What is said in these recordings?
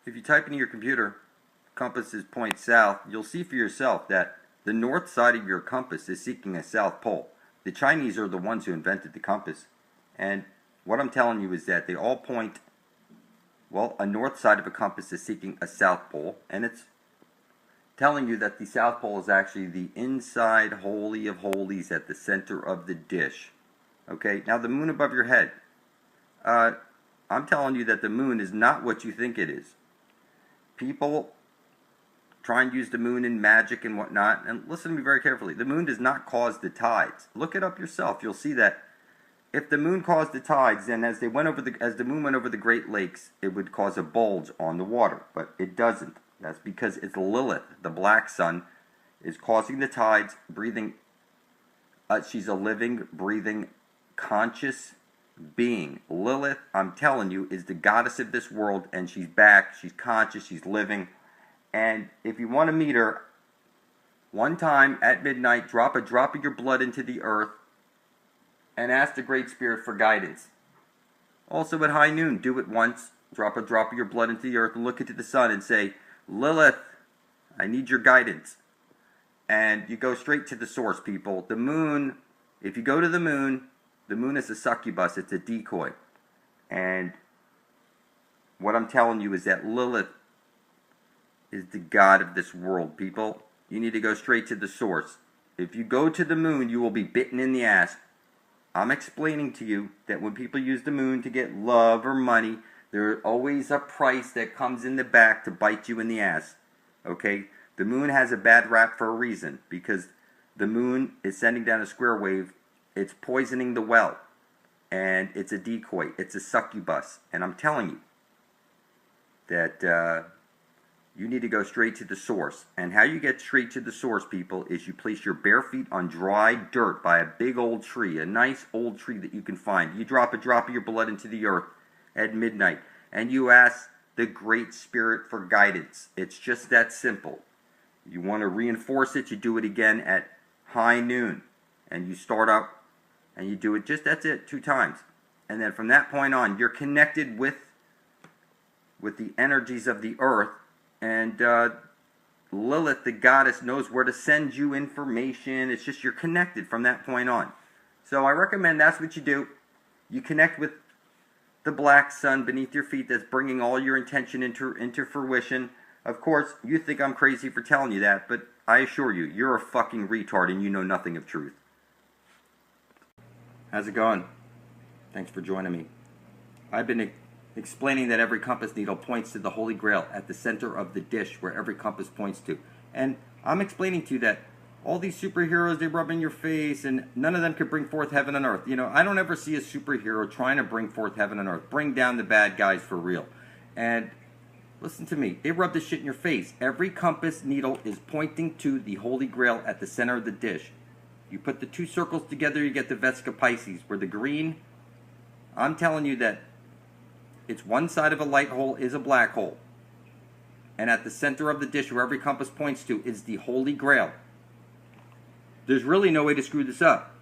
If you type into your computer, compasses point south, you'll see for yourself that the north side of your compass is seeking a south pole. The Chinese are the ones who invented the compass. And what I'm telling you is that they all point, well, a north side of a compass is seeking a south pole, and it's telling you that the south pole is actually the inside holy of holies at the center of the dish. Okay, now the moon above your head. I'm telling you that the moon is not what you think it is. People try and use the moon in magic and whatnot, and listen to me very carefully. The moon does not cause the tides. Look it up yourself. You'll see that if the moon caused the tides, then as the moon went over the Great Lakes, it would cause a bulge on the water, but it doesn't. That's because it's Lilith, the black sun, is causing the tides, breathing. She's a living, breathing, conscious being. Lilith, I'm telling you, is the goddess of this world, and she's back. She's conscious. She's living. And if you want to meet her, one time at midnight, drop a drop of your blood into the earth and ask the Great Spirit for guidance. Also at high noon, do it once. Drop a drop of your blood into the earth and look into the sun and say, Lilith, I need your guidance. And you go straight to the source, people. The moon, if you go to the moon is a succubus. It's a decoy. And what I'm telling you is that Lilith is the god of this world, people. You need to go straight to the source. If you go to the moon, you will be bitten in the ass. I'm explaining to you that when people use the moon to get love or money, there's always a price that comes in the back to bite you in the ass. Okay? The moon has a bad rap for a reason, because the moon is sending down a square wave. It's poisoning the well. And it's a decoy. It's a succubus. And I'm telling you that you need to go straight to the source. And how you get straight to the source, people, is you place your bare feet on dry dirt by a big old tree, a nice old tree that you can find. You drop a drop of your blood into the earth at midnight, and you ask the Great Spirit for guidance. It's just that simple. You want to reinforce it, you do it again at high noon. And you start up, and you do it that's it, 2 times. And then from that point on, you're connected with the energies of the earth. And Lilith, the goddess, knows where to send you information. It's just you're connected from that point on. So I recommend that's what you do. You connect with the black sun beneath your feet that's bringing all your intention into fruition. Of course, you think I'm crazy for telling you that, but I assure you, you're a fucking retard and you know nothing of truth. How's it going? Thanks for joining me. I've been explaining that every compass needle points to the Holy Grail at the center of the dish where every compass points to. And I'm explaining to you that all these superheroes, they rub in your face, and none of them can bring forth heaven and earth. You know, I don't ever see a superhero trying to bring forth heaven and earth. Bring down the bad guys for real. And listen to me. They rub this shit in your face. Every compass needle is pointing to the Holy Grail at the center of the dish. You put the 2 circles together, you get the Vesca Pisces, where the green, I'm telling you that it's one side of a light hole is a black hole. And at the center of the dish, where every compass points to, is the Holy Grail. There's really no way to screw this up.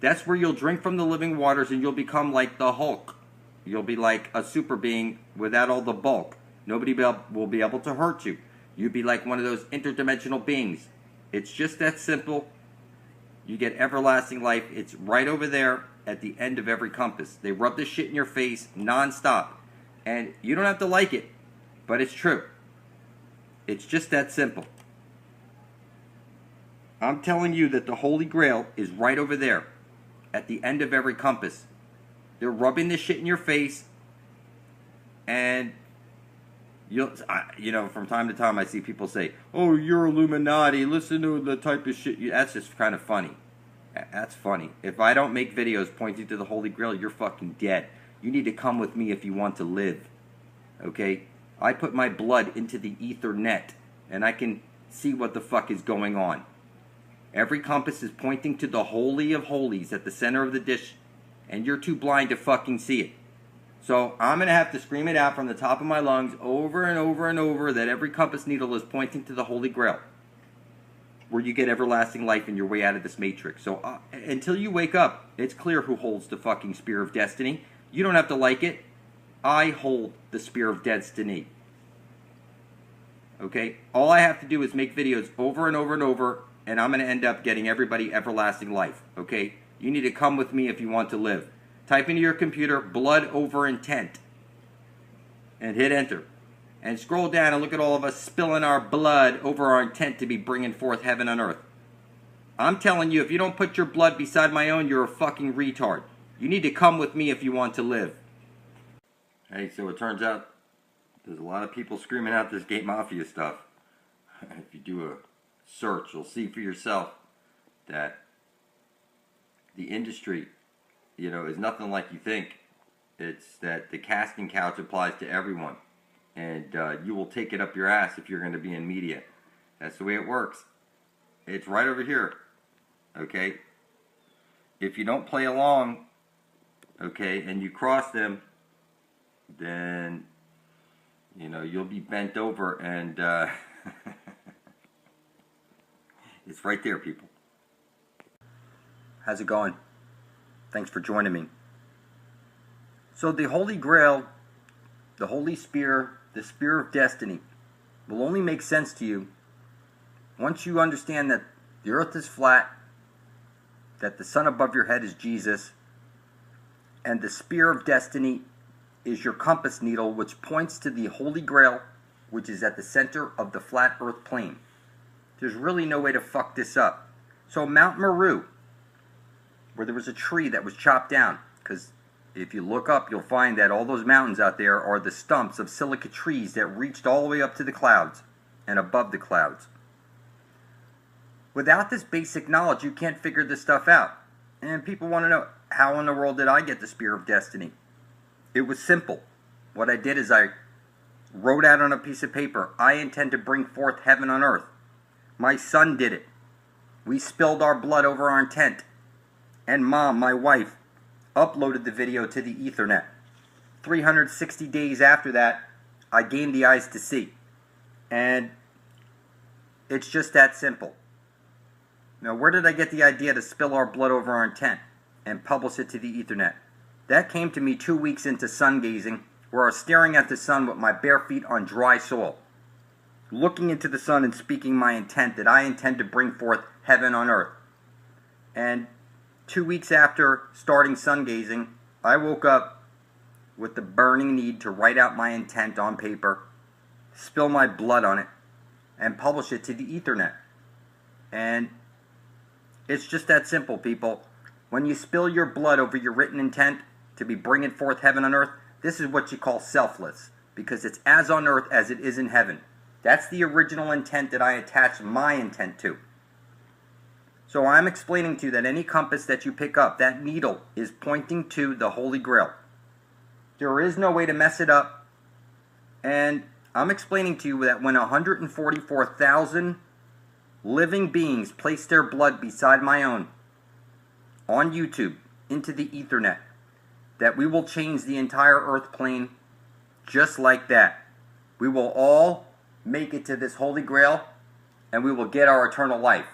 That's where you'll drink from the living waters and you'll become like the Hulk. You'll be like a super being without all the bulk. Nobody will be able to hurt you. You'll be like one of those interdimensional beings. It's just that simple. You get everlasting life. It's right over there at the end of every compass. They rub this shit in your face nonstop. And you don't have to like it, but it's true. It's just that simple. I'm telling you that the Holy Grail is right over there at the end of every compass. They're rubbing this shit in your face, and you know, from time to time I see people say, "Oh, you're Illuminati. Listen to the type of shit." That's just kind of funny. That's funny. If I don't make videos pointing to the Holy Grail, you're fucking dead. You need to come with me if you want to live. Okay? I put my blood into the ether net, and I can see what the fuck is going on. Every compass is pointing to the Holy of Holies at the center of the dish, and you're too blind to fucking see it. So I'm going to have to scream it out from the top of my lungs over and over and over that every compass needle is pointing to the Holy Grail, where you get everlasting life in your way out of this matrix. So until you wake up, it's clear who holds the fucking Spear of Destiny. You don't have to like it. I hold the Spear of Destiny. Okay? All I have to do is make videos over and over and over, and I'm going to end up getting everybody everlasting life. Okay? You need to come with me if you want to live. Type into your computer, blood over intent, and hit enter. And scroll down and look at all of us spilling our blood over our intent to be bringing forth heaven on earth. I'm telling you, if you don't put your blood beside my own, you're a fucking retard. You need to come with me if you want to live. Hey, so it turns out there's a lot of people screaming out this gate mafia stuff. If you do a search, you'll see for yourself that the industry, is nothing like you think. It's that the casting couch applies to everyone. And you will take it up your ass if you're going to be in media. That's the way it works. It's right over here. Okay? If you don't play along, okay, and you cross them, then, you'll be bent over, and it's right there, people. How's it going? Thanks for joining me. So the Holy Grail, the Holy Spear, the Spear of Destiny, will only make sense to you once you understand that the earth is flat, that the sun above your head is Jesus, and the Spear of Destiny is your compass needle, which points to the Holy Grail, which is at the center of the flat earth plane. There's really no way to fuck this up. So Mount Meru, where there was a tree that was chopped down, because if you look up, you'll find that all those mountains out there are the stumps of silica trees that reached all the way up to the clouds and above the clouds. Without this basic knowledge, you can't figure this stuff out. And people want to know, how in the world did I get the Spear of Destiny? It was simple. What I did is I wrote out on a piece of paper, I intend to bring forth heaven on earth. My son did it. We spilled our blood over our intent. And Mom, my wife, uploaded the video to the Ethernet. 360 days after that, I gained the eyes to see. And it's just that simple. Now, where did I get the idea to spill our blood over our intent and publish it to the Ethernet? That came to me 2 weeks into sun gazing, where I was staring at the sun with my bare feet on dry soil, looking into the sun and speaking my intent that I intend to bring forth heaven on earth. And 2 weeks after starting sun gazing, I woke up with the burning need to write out my intent on paper, spill my blood on it, and publish it to the Ethernet. And it's just that simple, people. When you spill your blood over your written intent to be bringing forth heaven on earth, this is what you call selfless, because it's as on earth as it is in heaven. That's the original intent that I attach my intent to. So I'm explaining to you that any compass that you pick up, that needle is pointing to the Holy Grail. There is no way to mess it up. And I'm explaining to you that when 144,000 living beings place their blood beside my own on YouTube into the Ethernet, that we will change the entire earth plane just like that. We will all make it to this Holy Grail, and we will get our eternal life.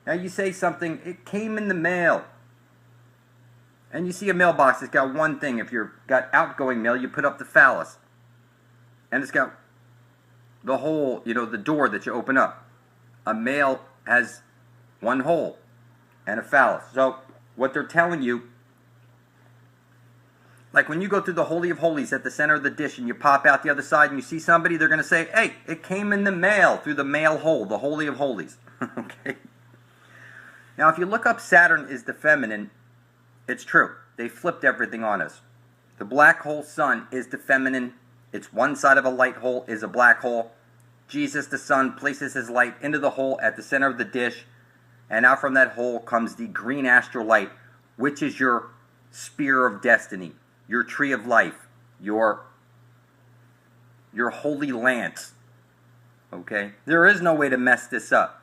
Now you say something, it came in the mail. And you see a mailbox that's got one thing. If you've got outgoing mail, you put up the phallus. And it's got the hole, the door that you open up. A mail has one hole and a phallus. So what they're telling you, like when you go through the Holy of Holies at the center of the dish and you pop out the other side and you see somebody, they're going to say, hey, it came in the mail through the mail hole, the Holy of Holies. Okay. Now, if you look up Saturn is the feminine, it's true. They flipped everything on us. The black hole sun is the feminine. It's one side of a light hole is a black hole. Jesus, the sun, places his light into the hole at the center of the dish. And out from that hole comes the green astral light, which is your spear of destiny, your tree of life, your holy lance. Okay? There is no way to mess this up.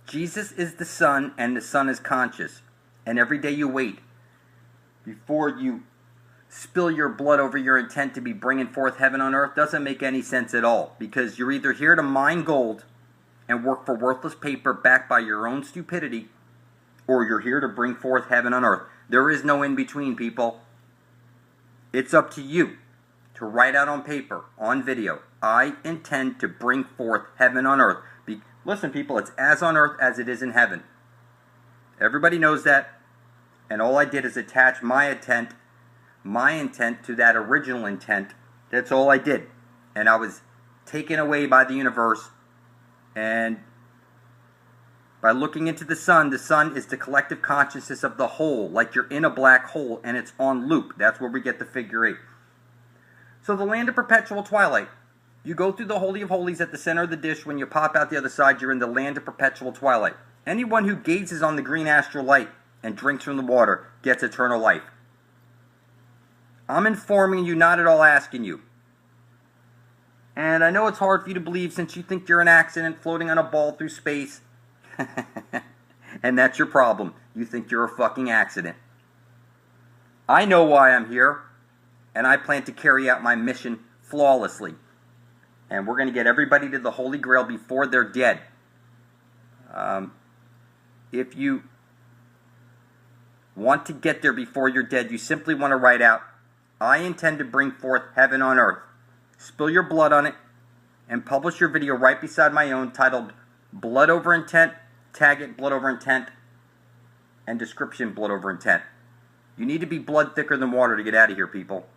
Jesus is the sun, and the sun is conscious. And every day you wait before you spill your blood over your intent to be bringing forth heaven on earth doesn't make any sense at all. Because you're either here to mine gold and work for worthless paper backed by your own stupidity, or you're here to bring forth heaven on earth. There is no in-between, people. It's up to you to to write out on paper, on video, I intend to bring forth heaven on earth. Listen, people, it's as on earth as it is in heaven. Everybody knows that. And all I did is attach my intent to that original intent. That's all I did. And I was taken away by the universe. And by looking into the sun is the collective consciousness of the whole. Like you're in a black hole and it's on loop. That's where we get the figure 8. So the land of perpetual twilight. You go through the Holy of Holies at the center of the dish. When you pop out the other side, you're in the land of perpetual twilight. Anyone who gazes on the green astral light and drinks from the water gets eternal life. I'm informing you, not at all asking you. And I know it's hard for you to believe since you think you're an accident floating on a ball through space. And that's your problem. You think you're a fucking accident. I know why I'm here. And I plan to carry out my mission flawlessly. And we're going to get everybody to the Holy Grail before they're dead. If you want to get there before you're dead, you simply want to write out, I intend to bring forth heaven on earth. Spill your blood on it, and publish your video right beside my own, titled Blood Over Intent, tag it Blood Over Intent, and description Blood Over Intent. You need to be blood thicker than water to get out of here, people.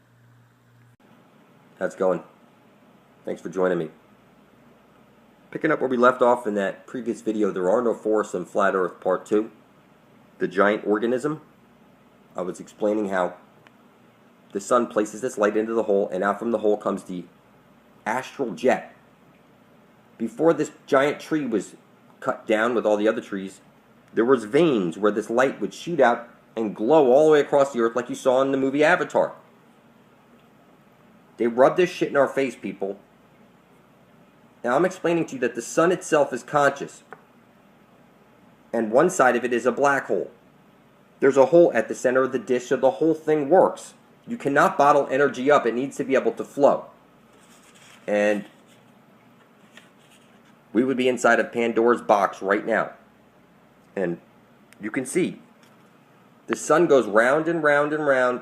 How's it going? Thanks for joining me. Picking up where we left off in that previous video, There Are No Forests on Flat Earth Part 2, the giant organism. I was explaining how the sun places this light into the hole, and out from the hole comes the astral jet. Before this giant tree was cut down with all the other trees, there was veins where this light would shoot out and glow all the way across the earth like you saw in the movie Avatar. They rub this shit in our face, people. Now I'm explaining to you that the sun itself is conscious. And one side of it is a black hole. There's a hole at the center of the dish, so the whole thing works. You cannot bottle energy up. It needs to be able to flow. And we would be inside of Pandora's box right now. And you can see the sun goes round and round and round,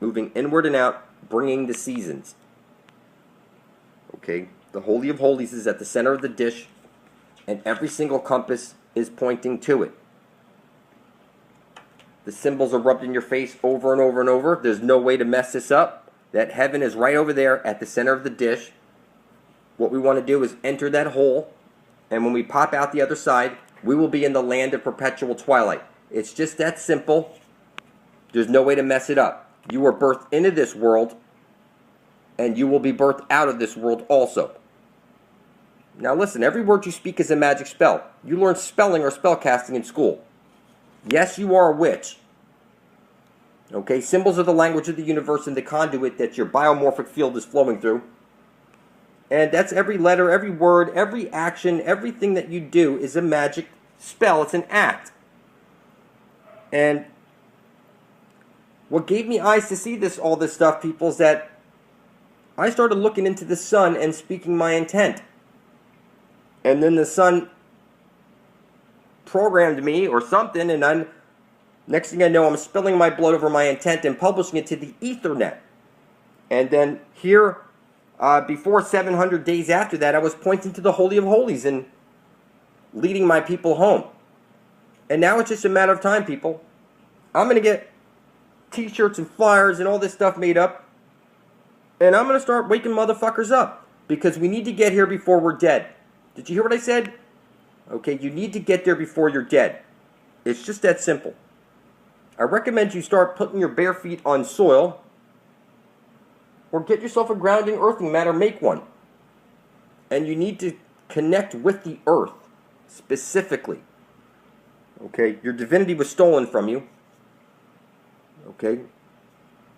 moving inward and out, bringing the seasons. Okay, the Holy of Holies is at the center of the dish, and every single compass is pointing to it. The symbols are rubbed in your face over and over and over. There's no way to mess this up. That heaven is right over there at the center of the dish. What we want to do is enter that hole, and when we pop out the other side, we will be in the land of perpetual twilight. It's just that simple. There's no way to mess it up. You were birthed into this world, and you will be birthed out of this world also. Now listen, every word you speak is a magic spell. You learn spelling or spellcasting in school. Yes, you are a witch. Okay, symbols are the language of the universe and the conduit that your biomorphic field is flowing through. And that's every letter, every word, every action, everything that you do is a magic spell. It's an act. And what gave me eyes to see all this stuff, people, is that I started looking into the sun and speaking my intent. And then the sun programmed me or something, and next thing I know, I'm spilling my blood over my intent and publishing it to the Ethernet. And then here, before 700 days after that, I was pointing to the Holy of Holies and leading my people home. And now it's just a matter of time, people. I'm going to get t-shirts and flyers and all this stuff made up. And I'm going to start waking motherfuckers up. Because we need to get here before we're dead. Did you hear what I said? Okay, you need to get there before you're dead. It's just that simple. I recommend you start putting your bare feet on soil. Or get yourself a grounding earthing mat or make one. And you need to connect with the earth. Specifically. Okay, your divinity was stolen from you. Okay?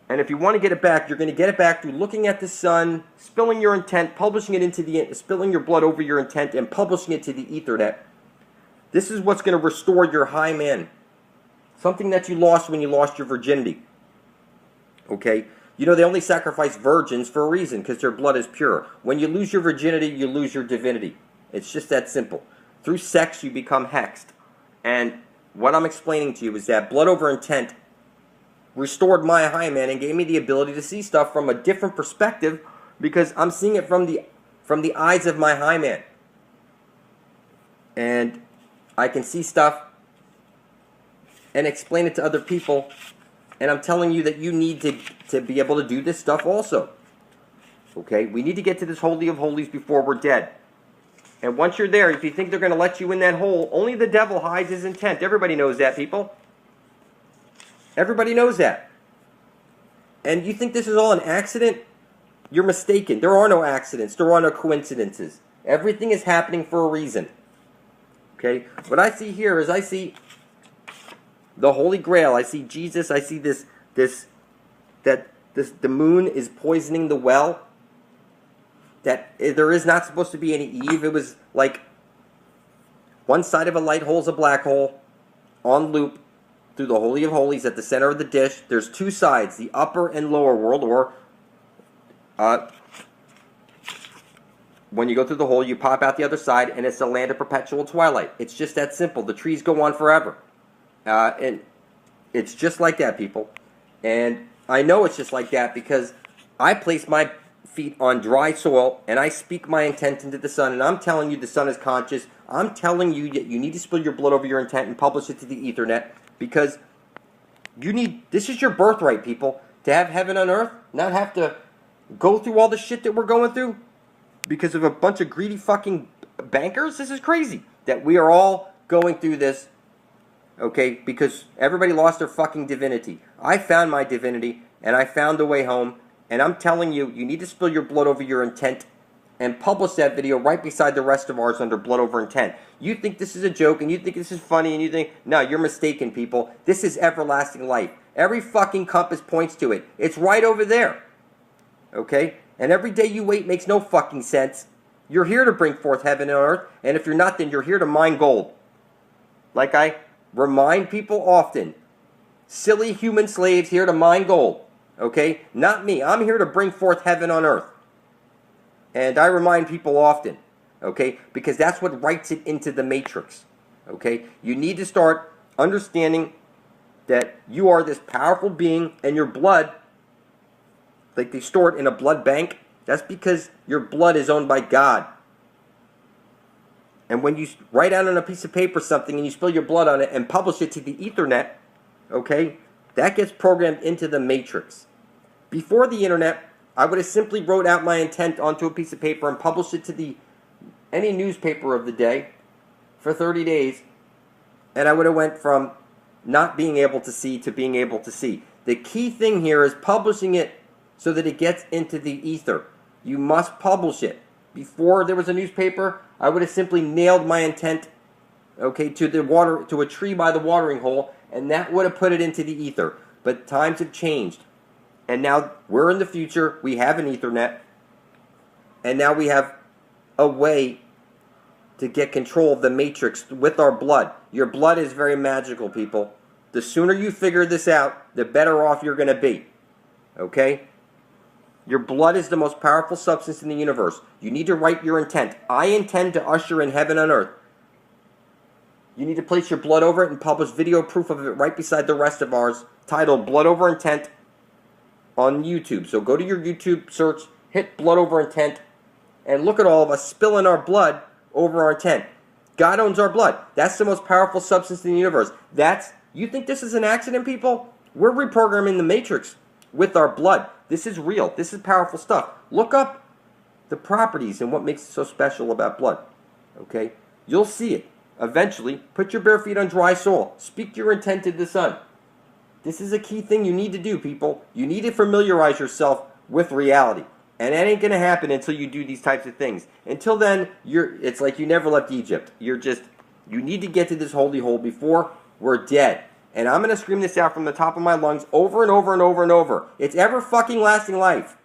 And if you want to get it back, you're going to get it back through looking at the sun, spilling your intent, publishing it into spilling your blood over your intent, and publishing it to the Ethernet. This is what's going to restore your high man. Something that you lost when you lost your virginity. Okay? You know, they only sacrifice virgins for a reason, because their blood is pure. When you lose your virginity, you lose your divinity. It's just that simple. Through sex, you become hexed. And what I'm explaining to you is that blood over intent restored my hymen and gave me the ability to see stuff from a different perspective, because I'm seeing it from the eyes of my hymen. And I can see stuff and explain it to other people. And I'm telling you that you need to be able to do this stuff also. Okay? We need to get to this Holy of Holies before we're dead. And once you're there, if you think they're going to let you in that hole, only the devil hides his intent. Everybody knows that, people. Everybody knows that. And you think this is all an accident? You're mistaken. There are no accidents. There are no coincidences. Everything is happening for a reason. Okay? What I see here is I see the Holy Grail. I see Jesus. I see the moon is poisoning the well. That there is not supposed to be any Eve. It was like one side of a light hole is a black hole on loop through the Holy of Holies at the center of the dish. There's two sides, the upper and lower world, or when you go through the hole, you pop out the other side, and it's the land of perpetual twilight. It's just that simple. The trees go on forever. And it's just like that, people. And I know it's just like that because I place my feet on dry soil, and I speak my intent into the sun, and I'm telling you the sun is conscious. I'm telling you that you need to spill your blood over your intent and publish it to the Ethernet, because this is your birthright, people, to have heaven on earth, not have to go through all the shit that we're going through because of a bunch of greedy fucking bankers. This is crazy that we are all going through this, okay, because everybody lost their fucking divinity. I found my divinity, and I found the way home. And I'm telling you, you need to spill your blood over your intent and publish that video right beside the rest of ours under blood over intent. You think this is a joke, and you think this is funny, and you think, no, you're mistaken, people. This is everlasting life. Every fucking compass points to it. It's right over there. Okay? And every day you wait makes no fucking sense. You're here to bring forth heaven and earth, and if you're not, then you're here to mine gold. Like I remind people often, silly human slaves here to mine gold. Okay? Not me. I'm here to bring forth heaven on earth. And I remind people often. Okay? Because that's what writes it into the matrix. Okay? You need to start understanding that you are this powerful being, and your blood, like they store it in a blood bank, that's because your blood is owned by God. And when you write out on a piece of paper something and you spill your blood on it and publish it to the Ethernet, okay, that gets programmed into the matrix. Before the internet, I would have simply wrote out my intent onto a piece of paper and published it to any newspaper of the day for 30 days, and I would have went from not being able to see to being able to see. The key thing here is publishing it so that it gets into the ether. You must publish it. Before there was a newspaper, I would have simply nailed my intent, okay, to a tree by the watering hole, and that would have put it into the ether. But times have changed. And now we're in the future, we have an Ethernet, and now we have a way to get control of the matrix with our blood. Your blood is very magical, people. The sooner you figure this out, the better off you're going to be. Okay? Your blood is the most powerful substance in the universe. You need to write your intent. I intend to usher in heaven on earth. You need to place your blood over it and publish video proof of it right beside the rest of ours, titled Blood Over Intent, on YouTube. So go to your YouTube search, hit blood over intent, and look at all of us spilling our blood over our intent. God owns our blood. That's the most powerful substance in the universe. You think this is an accident, people? We're reprogramming the matrix with our blood. This is real. This is powerful stuff. Look up the properties and what makes it so special about blood. Okay? You'll see it. Eventually, put your bare feet on dry soil. Speak your intent to the sun. This is a key thing you need to do, people. You need to familiarize yourself with reality. And that ain't going to happen until you do these types of things. Until then, it's like you never left Egypt. You need to get to this holy hole before we're dead. And I'm going to scream this out from the top of my lungs over and over and over and over. It's ever fucking lasting life.